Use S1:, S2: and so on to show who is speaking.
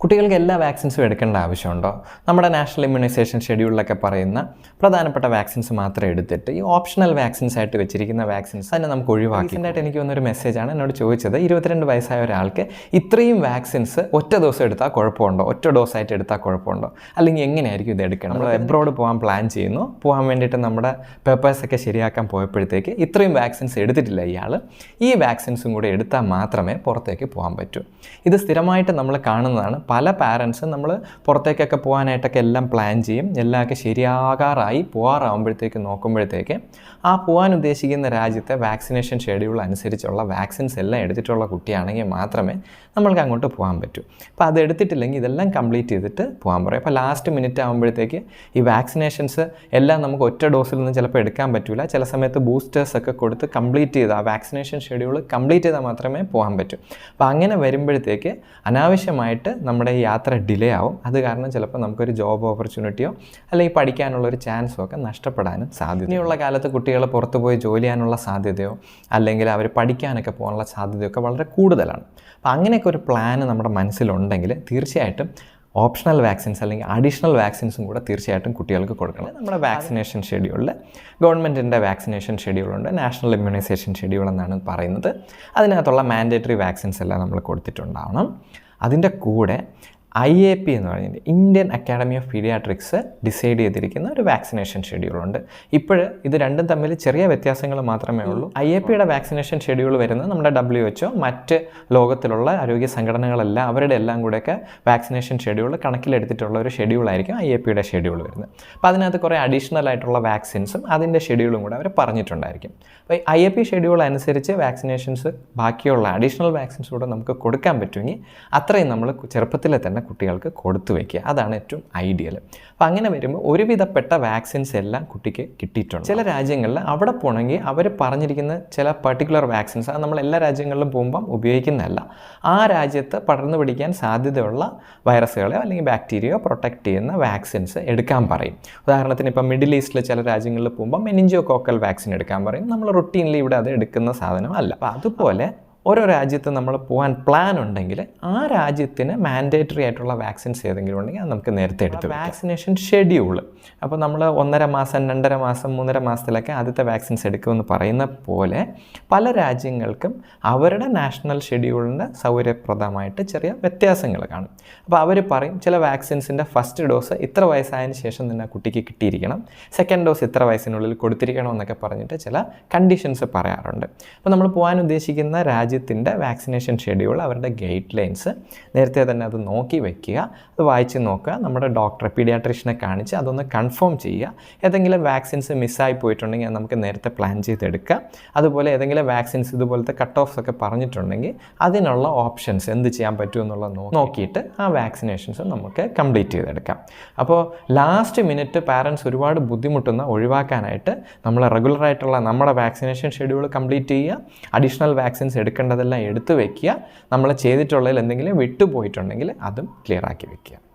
S1: കുട്ടികൾക്ക് എല്ലാ വാക്സിൻസും എടുക്കേണ്ട ആവശ്യമുണ്ടോ? നമ്മുടെ നാഷണൽ ഇമ്മ്യൂണൈസേഷൻ ഷെഡ്യൂളിലൊക്കെ പറയുന്ന പ്രധാനപ്പെട്ട വാക്സിൻസ് മാത്രം എടുത്തിട്ട് ഈ ഓപ്ഷണൽ വാക്സിൻസ് ആയിട്ട് വെച്ചിരിക്കുന്ന വാക്സിൻസ് തന്നെ നമുക്ക് ഒഴിവാക്കി. റീസെൻ്റായിട്ട് എനിക്ക് വന്നൊരു മെസ്സേജാണ് എന്നോട് ചോദിച്ചത്, 22 വയസ്സായ ഒരാൾക്ക് ഇത്രയും വാക്സിൻസ് ഒറ്റ ദിവസം എടുത്താൽ കുഴപ്പമുണ്ടോ, ഒറ്റ ഡോസായിട്ട് എടുത്താൽ കുഴപ്പമുണ്ടോ, അല്ലെങ്കിൽ എങ്ങനെയായിരിക്കും ഇത് എടുക്കണം? നമ്മൾ എബ്രോഡ് പോകാൻ പ്ലാൻ ചെയ്യുന്നു, പോകാൻ വേണ്ടിയിട്ട് നമ്മുടെ പേപ്പേഴ്സൊക്കെ ശരിയാക്കാൻ പോയപ്പോഴത്തേക്ക് ഇത്രയും വാക്സിൻസ് എടുത്തിട്ടില്ല ഇയാൾ. ഈ വാക്സിൻസും കൂടി എടുത്താൽ മാത്രമേ പുറത്തേക്ക് പോകാൻ പറ്റൂ. ഇത് സ്ഥിരമായിട്ട് നമ്മൾ കാണുന്നതാണ്. പല പാരൻസും നമ്മൾ പുറത്തേക്കൊക്കെ പോകാനായിട്ടൊക്കെ എല്ലാം പ്ലാൻ ചെയ്യും, എല്ലാമൊക്കെ ശരിയാകാറായി പോകാറാകുമ്പോഴത്തേക്ക് നോക്കുമ്പോഴത്തേക്ക് ആ പോകാൻ ഉദ്ദേശിക്കുന്ന രാജ്യത്തെ വാക്സിനേഷൻ ഷെഡ്യൂൾ അനുസരിച്ചുള്ള വാക്സിൻസ് എല്ലാം എടുത്തിട്ടുള്ള കുട്ടിയാണെങ്കിൽ മാത്രമേ നമ്മൾക്ക് അങ്ങോട്ട് പോകാൻ പറ്റൂ. അപ്പോൾ അത് എടുത്തിട്ടില്ലെങ്കിൽ ഇതെല്ലാം കംപ്ലീറ്റ് ചെയ്തിട്ട് പോകാൻ പറയും. അപ്പോൾ ലാസ്റ്റ് മിനിറ്റ് ആകുമ്പോഴത്തേക്ക് ഈ വാക്സിനേഷൻസ് എല്ലാം നമുക്ക് ഒറ്റ ഡോസിൽ നിന്ന് ചിലപ്പോൾ എടുക്കാൻ പറ്റില്ല. ചില സമയത്ത് ബൂസ്റ്റേഴ്സൊക്കെ കൊടുത്ത് കംപ്ലീറ്റ് ചെയ്ത് ആ വാക്സിനേഷൻ ഷെഡ്യൂൾ കംപ്ലീറ്റ് ചെയ്താൽ മാത്രമേ പോകാൻ പറ്റൂ. അപ്പോൾ അങ്ങനെ വരുമ്പോഴത്തേക്ക് അനാവശ്യമായിട്ട് നമ്മുടെ ഈ യാത്ര ഡിലേ ആവും. അത് കാരണം ചിലപ്പോൾ നമുക്കൊരു ജോബ് ഓപ്പർച്യൂണിറ്റിയോ അല്ലെങ്കിൽ പഠിക്കാനുള്ളൊരു ചാൻസോ ഒക്കെ നഷ്ടപ്പെടാനും സാധ്യത. ഇനിയുള്ള കാലത്ത് കുട്ടികൾ പുറത്തു പോയി ജോലി ചെയ്യാനുള്ള സാധ്യതയോ അല്ലെങ്കിൽ അവർ പഠിക്കാനൊക്കെ പോകാനുള്ള സാധ്യതയൊക്കെ വളരെ കൂടുതലാണ്. അപ്പോൾ അങ്ങനെയൊക്കെ ഒരു പ്ലാൻ നമ്മുടെ മനസ്സിലുണ്ടെങ്കിൽ തീർച്ചയായിട്ടും ഓപ്ഷണൽ വാക്സിൻസ് അല്ലെങ്കിൽ അഡീഷണൽ വാക്സിൻസും കൂടെ തീർച്ചയായിട്ടും കുട്ടികൾക്ക് കൊടുക്കണം. നമ്മുടെ വാക്സിനേഷൻ ഷെഡ്യൂളിൽ ഗവൺമെൻറ്റിൻ്റെ വാക്സിനേഷൻ ഷെഡ്യൂളുണ്ട്, നാഷണൽ ഇമ്മ്യൂണൈസേഷൻ ഷെഡ്യൂൾ എന്നാണ് പറയുന്നത്. അതിനകത്തുള്ള മാൻഡേറ്ററി വാക്സിൻസ് എല്ലാം നമ്മൾ കൊടുത്തിട്ടുണ്ടാവണം. അതിൻ്റെ കൂടെ IAP എന്ന് പറയുന്നത് Indian academy of pediatrics decide ചെയ്തിരിക്കുന്ന ഒരു വാക്സിനേഷൻ ഷെഡ്യൂളുണ്ട്. ഇപ്പോൾ ഇത് രണ്ടും തമ്മിൽ ചെറിയ വ്യത്യാസങ്ങൾ മാത്രമേ ഉള്ളൂ. IAPയുടെ വാക്സിനേഷൻ ഷെഡ്യൂൾ വരുന്നത് നമ്മുടെ WHO മറ്റ് ലോകത്തിലുള്ള ആരോഗ്യ സംഘടനകളെല്ലാം അവരുടെ എല്ലാം കൂടെയൊക്കെ വാക്സിനേഷൻ ഷെഡ്യൂൾ കണക്കിലെടുത്തിട്ടുള്ള ഒരു ഷെഡ്യൂളായിരിക്കും IAPയുടെ ഷെഡ്യൂൾ വരുന്നത്. അപ്പോൾ അതിനകത്ത് കുറേ അഡീഷണൽ ആയിട്ടുള്ള വാക്സിൻസും അതിൻ്റെ ഷെഡ്യൂളും കൂടെ അവർ പറഞ്ഞിട്ടുണ്ടായിരിക്കും. അപ്പോൾ IAP ഷെഡ്യൂൾ അനുസരിച്ച് വാക്സിനേഷൻസ് ബാക്കിയുള്ള അഡീഷണൽ വാക്സിൻസ് കൂടെ നമുക്ക് കൊടുക്കാൻ പറ്റുമെങ്കിൽ അത്രയും നമ്മൾ ചെറുപ്പത്തിലെ തന്നെ കുട്ടികൾക്ക് കൊടുത്തു വയ്ക്കുക. അതാണ് ഏറ്റവും ഐഡിയൽ. അപ്പോൾ അങ്ങനെ വരുമ്പോൾ ഒരുവിധപ്പെട്ട വാക്സിൻസ് എല്ലാം കുട്ടിക്ക് കിട്ടിയിട്ടുണ്ട്. ചില രാജ്യങ്ങളിൽ അവിടെ പോകണമെങ്കിൽ അവർ പറഞ്ഞിരിക്കുന്ന ചില പർട്ടിക്കുലർ വാക്സിൻസ് അത് നമ്മൾ എല്ലാ രാജ്യങ്ങളിലും പോകുമ്പം ഉപയോഗിക്കുന്നതല്ല. ആ രാജ്യത്ത് പടർന്നു പിടിക്കാൻ സാധ്യതയുള്ള വൈറസുകളെയോ അല്ലെങ്കിൽ ബാക്ടീരിയയോ പ്രൊട്ടക്റ്റ് ചെയ്യുന്ന വാക്സിൻസ് എടുക്കാൻ പറയും. ഉദാഹരണത്തിന് ഇപ്പോൾ മിഡിൽ ഈസ്റ്റിലെ ചില രാജ്യങ്ങളിൽ പോകുമ്പോൾ മെനിഞ്ചോകോക്കൽ വാക്സിൻ എടുക്കാൻ പറയും. നമ്മൾ റുട്ടീനിൽ ഇവിടെ അത് എടുക്കുന്ന സാധനമല്ല. അപ്പോൾ അതുപോലെ ഓരോ രാജ്യത്ത് നമ്മൾ പോകാൻ പ്ലാൻ ഉണ്ടെങ്കിൽ ആ രാജ്യത്തിന് മാൻഡേറ്ററി ആയിട്ടുള്ള വാക്സിൻസ് ഏതെങ്കിലും ഉണ്ടെങ്കിൽ അത് നമുക്ക് നേരത്തെ എടുത്ത് വാക്സിനേഷൻ ഷെഡ്യൂൾ. അപ്പോൾ നമ്മൾ 1.5 മാസം 2.5 മാസം 3.5 മാസത്തിലൊക്കെ ആദ്യത്തെ വാക്സിൻസ് എടുക്കുമെന്ന് പറയുന്ന പോലെ പല രാജ്യങ്ങൾക്കും അവരുടെ നാഷണൽ ഷെഡ്യൂളിന് സൗകര്യപ്രദമായിട്ട് ചെറിയ വ്യത്യാസങ്ങൾ കാണും. അപ്പോൾ അവർ പറയും ചില വാക്സിൻസിൻ്റെ ഫസ്റ്റ് ഡോസ് ഇത്ര വയസ്സായതിന് ശേഷം തന്നെ കുട്ടിക്ക് കിട്ടിയിരിക്കണം, സെക്കൻഡ് ഡോസ് ഇത്ര വയസ്സിനുള്ളിൽ കൊടുത്തിരിക്കണം എന്നൊക്കെ പറഞ്ഞിട്ട് ചില കണ്ടീഷൻസ് പറയാറുണ്ട്. അപ്പോൾ നമ്മൾ പോകാൻ ഉദ്ദേശിക്കുന്ന രാജ്യത്തിൻ്റെ വാക്സിനേഷൻ ഷെഡ്യൂൾ അവരുടെ ഗൈഡ് ലൈൻസ് നേരത്തെ തന്നെ അത് നോക്കി വയ്ക്കുക, അത് വായിച്ച് നോക്കുക, നമ്മുടെ ഡോക്ടറെ പീഡിയാട്രീഷ്യനെ കാണിച്ച് അതൊന്ന് കൺഫേം ചെയ്യുക. ഏതെങ്കിലും വാക്സിൻസ് മിസ്സായി പോയിട്ടുണ്ടെങ്കിൽ നമുക്ക് നേരത്തെ പ്ലാൻ ചെയ്തെടുക്കുക. അതുപോലെ ഏതെങ്കിലും വാക്സിൻസ് ഇതുപോലത്തെ കട്ട് ഓഫ്സ് ഒക്കെ പറഞ്ഞിട്ടുണ്ടെങ്കിൽ അതിനുള്ള ഓപ്ഷൻസ് എന്ത് ചെയ്യാൻ പറ്റുമെന്നുള്ള നോക്കിയിട്ട് ആ വാക്സിനേഷൻസ് നമുക്ക് കംപ്ലീറ്റ് ചെയ്തെടുക്കാം. അപ്പോൾ ലാസ്റ്റ് മിനിറ്റ് പാരൻസ് ഒരുപാട് ബുദ്ധിമുട്ടുന്ന ഒഴിവാക്കാനായിട്ട് നമ്മൾ റെഗുലറായിട്ടുള്ള നമ്മുടെ വാക്സിനേഷൻ ഷെഡ്യൂൾ കംപ്ലീറ്റ് ചെയ്യുക, അഡീഷണൽ വാക്സിൻസ് എടുക്കേണ്ടതെല്ലാം എടുത്തു വയ്ക്കുക, നമ്മൾ ചെയ്തിട്ടുള്ളതിൽ എന്തെങ്കിലും വിട്ടുപോയിട്ടുണ്ടെങ്കിൽ അതും ക്ലിയർ ആക്കി വയ്ക്കുക.